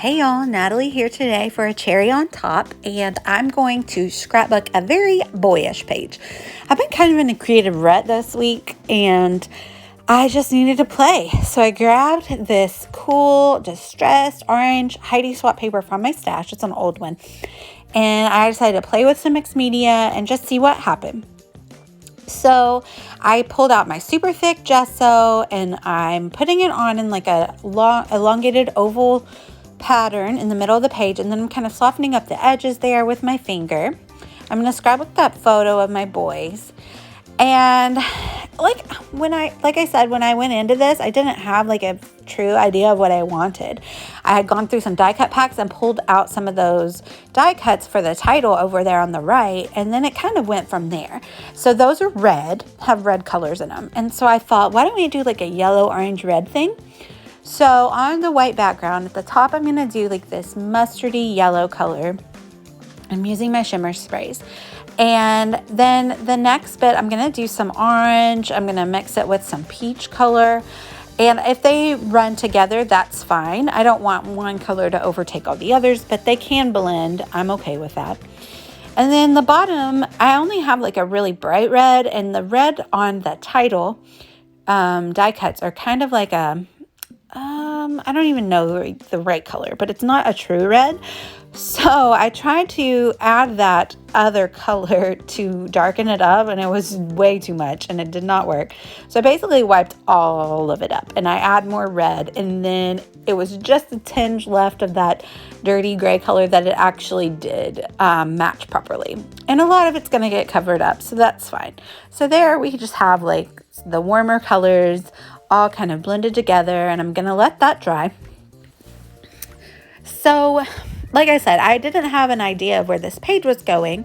Hey y'all, Natalie here today for a cherry on top, and I'm going to scrapbook a very boyish page. I've been kind of in a creative rut this week, and I just needed to play. So I grabbed this cool, distressed orange Heidi swap paper from my stash. It's an old one. And I decided to play with some mixed media and just see what happened. So I pulled out my super thick gesso, and I'm putting it on in like a long, elongated oval pattern in the middle of the page, and then I'm kind of softening up the edges there with my finger. I'm going to scrapbook that photo of my boys. And like I said, when I went into this, I didn't have like a true idea of what I wanted. I had gone through some die cut packs and pulled out some of those die cuts for the title over there on the right, and then it kind of went from there. So those are red, have red colors in them. And so I thought, why don't we do like a yellow, orange, red thing? So on the white background at the top, I'm going to do like this mustardy yellow color. I'm using my shimmer sprays. And then the next bit, I'm going to do some orange. I'm going to mix it with some peach color. And if they run together, that's fine. I don't want one color to overtake all the others, but they can blend. I'm okay with that. And then the bottom, I only have like a really bright red, and the red on the title die cuts are kind of like a, I don't even know the right color, but it's not a true red. So I tried to add that other color to darken it up, and it was way too much, and it did not work. So I basically wiped all of it up, and I add more red, and then it was just a tinge left of that dirty gray color that it actually did match properly. And a lot of it's going to get covered up, so that's fine. So there we just have like the warmer colors all kind of blended together, and I'm going to let that dry. So like I said, I didn't have an idea of where this page was going.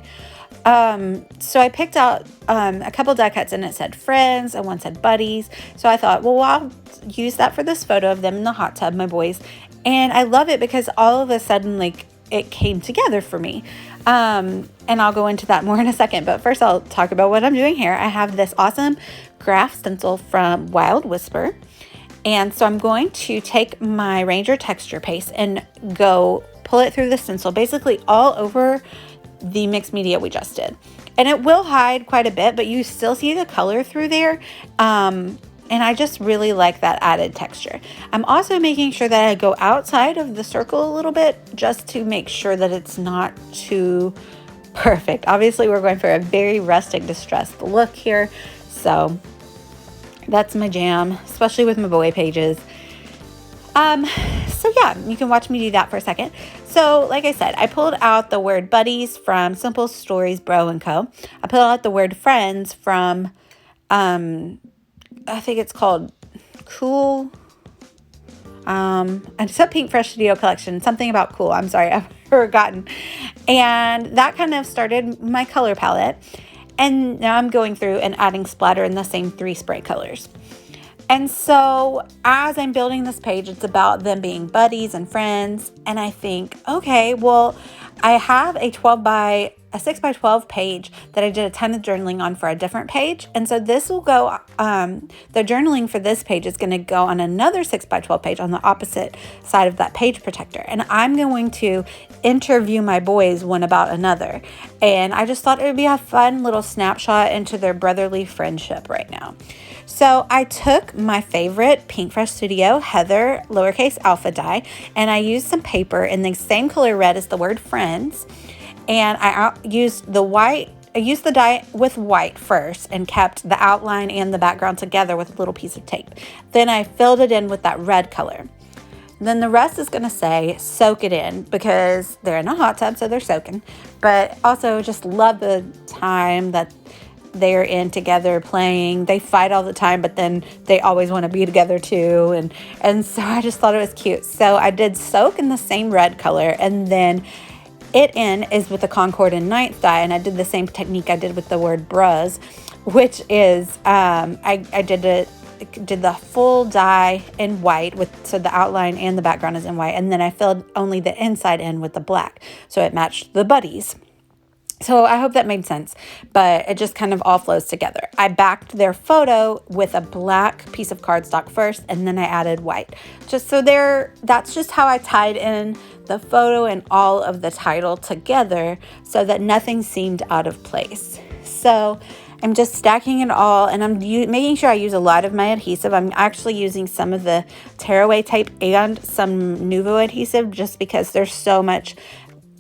So I picked out a couple die cuts, and it said friends and one said buddies. So I thought, well, I'll use that for this photo of them in the hot tub, my boys. And I love it because all of a sudden, like, it came together for me. And I'll go into that more in a second. But first, I'll talk about what I'm doing here. I have this awesome graph stencil from Wild Whisper. And so I'm going to take my Ranger texture paste and go pull it through the stencil, basically all over the mixed media we just did. And it will hide quite a bit, but you still see the color through there. And I just really like that added texture. I'm also making sure that I go outside of the circle a little bit, just to make sure that it's not too perfect. Obviously, we're going for a very rustic, distressed look here. So that's my jam, especially with my boy pages. So yeah, you can watch me do that for a second. So like I said, I pulled out the word buddies from Simple Stories Bro & Co. I pulled out the word friends from, I think it's called Cool. And it's a Pink Fresh Studio collection, something about cool. I'm sorry, I've forgotten. And that kind of started my color palette. And now I'm going through and adding splatter in the same 3 spray colors. And so as I'm building this page, it's about them being buddies and friends. And I think, okay, well, I have a 6 by 12 page that I did a ton of journaling on for a different page. And so this will go, the journaling for this page is going to go on another 6 by 12 page on the opposite side of that page protector. And I'm going to interview my boys one about another. And I just thought it would be a fun little snapshot into their brotherly friendship right now. So I took my favorite Pink Fresh Studio Heather lowercase alpha die, and I used some paper in the same color red as the word friends. And I used the die with white first and kept the outline and the background together with a little piece of tape. Then I filled it in with that red color. Then the rest is going to say soak it in, because they're in a hot tub, so they're soaking. But also just love the time that they're in together playing. They fight all the time, but then they always want to be together too. And so I just thought it was cute. So I did soak in the same red color, and then it in is with the Concord and Ninth die, and I did the same technique I did with the word bros, which is I did the full die in white so the outline and the background is in white, and then I filled only the inside in with the black, so it matched the buddies. So I hope that made sense, but it just kind of all flows together. I backed their photo with a black piece of cardstock first, and then I added white. Just so that's just how I tied in the photo and all of the title together so that nothing seemed out of place. So I'm just stacking it all, and I'm making sure I use a lot of my adhesive. I'm actually using some of the tearaway tape and some Nuvo adhesive just because there's so much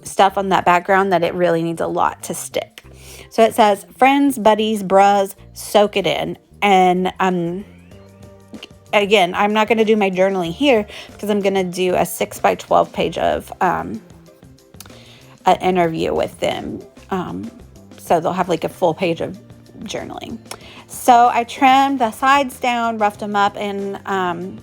stuff on that background that it really needs a lot to stick. So it says, friends, buddies, bras, soak it in. And again, I'm not going to do my journaling here because I'm going to do a 6x12 page of an interview with them. So they'll have like a full page of journaling. So I trimmed the sides down, roughed them up, and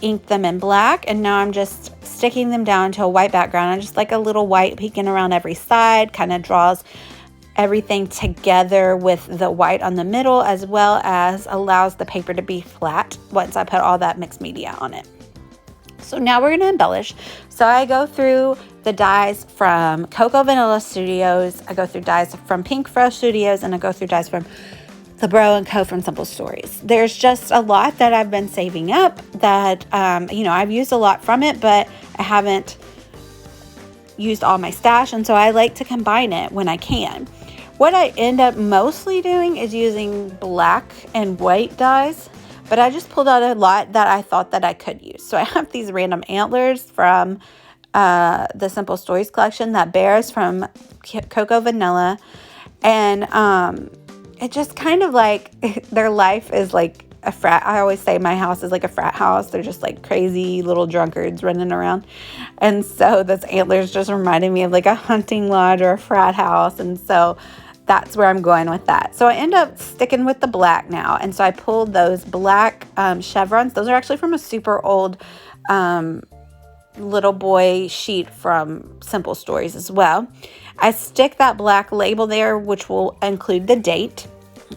inked them in black, and now I'm just sticking them down to a white background. I just like a little white peeking around every side, kind of draws everything together with the white on the middle, as well as allows the paper to be flat once I put all that mixed media on it. So now we're going to embellish. So I go through the dyes from Cocoa Vanilla Studios, I go through dyes from Pink Frost Studios, and I go through dyes from the Bro & Co. from Simple Stories. There's just a lot that I've been saving up that, I've used a lot from it, but I haven't used all my stash, and so I like to combine it when I can. What I end up mostly doing is using black and white dyes, but I just pulled out a lot that I thought that I could use. So I have these random antlers from the Simple Stories collection, that bears from Cocoa Vanilla, and it just kind of like their life is like a frat. I always say my house is like a frat house. They're just like crazy little drunkards running around. And so those antlers just reminded me of like a hunting lodge or a frat house. And so that's where I'm going with that. So I end up sticking with the black now. And so I pulled those black chevrons. Those are actually from a super old little boy sheet from Simple Stories as well. I stick that black label there, which will include the date.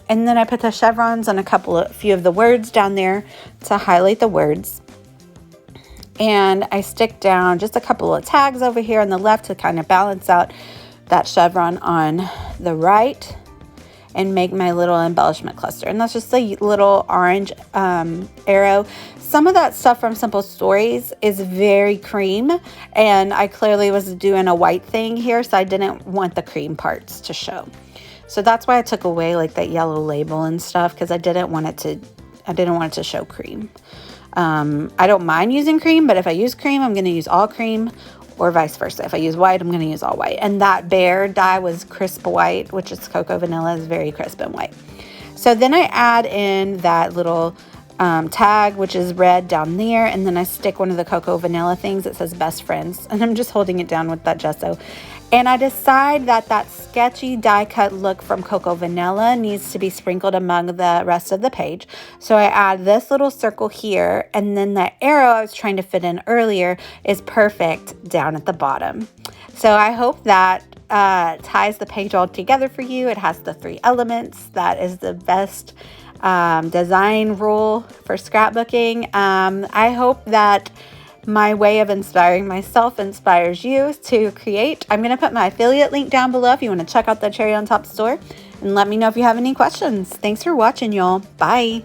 And then I put the chevrons on a few of the words down there to highlight the words. And I stick down just a couple of tags over here on the left to kind of balance out that chevron on the right and make my little embellishment cluster. And that's just a little orange arrow. Some of that stuff from Simple Stories is very cream, and I clearly was doing a white thing here, so I didn't want the cream parts to show. So that's why I took away like that yellow label and stuff, because I didn't want it to show cream. I don't mind using cream, but if I use cream, I'm going to use all cream, or vice versa. If I use white, I'm going to use all white. And that bear dye was crisp white, which is Cocoa Vanilla, is very crisp and white. So then I add in that little tag, which is red down there, and then I stick one of the Cocoa Vanilla things that says best friends, and I'm just holding it down with that gesso. And I decide that sketchy die cut look from Cocoa Vanilla needs to be sprinkled among the rest of the page. So I add this little circle here, and then the arrow I was trying to fit in earlier is perfect down at the bottom. So I hope that ties the page all together for you. It has the 3 elements. That is the best design rule for scrapbooking. I hope that my way of inspiring myself inspires you to create. I'm going to put my affiliate link down below if you want to check out the Cherry on Top store, and let me know if you have any questions. Thanks for watching, y'all. Bye.